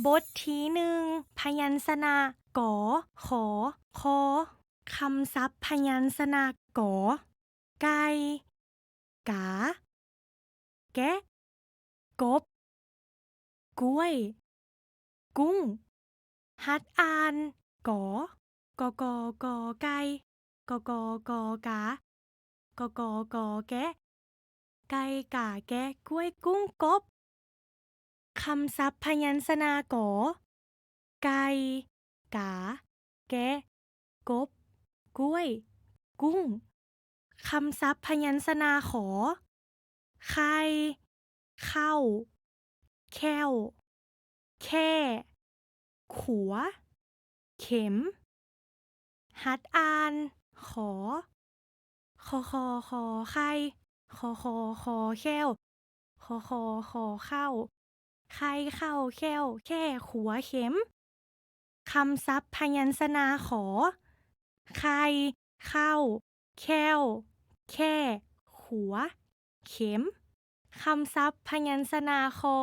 บทที่หนึ่งพยัญชนะกอขอคอคำศัพท์พยัญชนะกอไก่กาแกะกบกล้วยกุ้งหัดอ่านกอกอไก่กอกากแกะไก่กาแกะกล้วยกุ้งกบคำศัพท์พยัญชนะกอไก่กาแกะกบกล้วยกุ้งคำศัพท์พยัญชนะขอไข่เข้าแค้วแค่ขัวเข็มหัดอ่านขอคอไข่คอแค้วคอเข้าไข่เข้าแค้วแค่ขัวเข็มคำศัพท์พยัญชนะขอไข่เข้าแค้วแค่ขัวเข็มคำศัพท์พยัญชนะคอ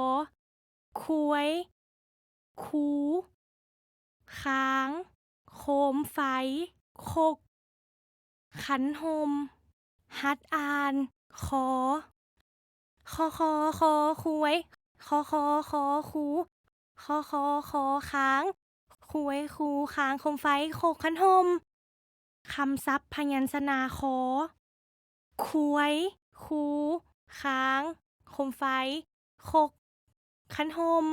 คุยคูค้างโคมไฟคกขันหมหัดอ่านคอคอคุยคอคูคอค้างคุยคูค้างโคมไฟโคกขันหมคำศัพท์พยัญชนะคอคุยคูค้างโคมไฟคกขันหม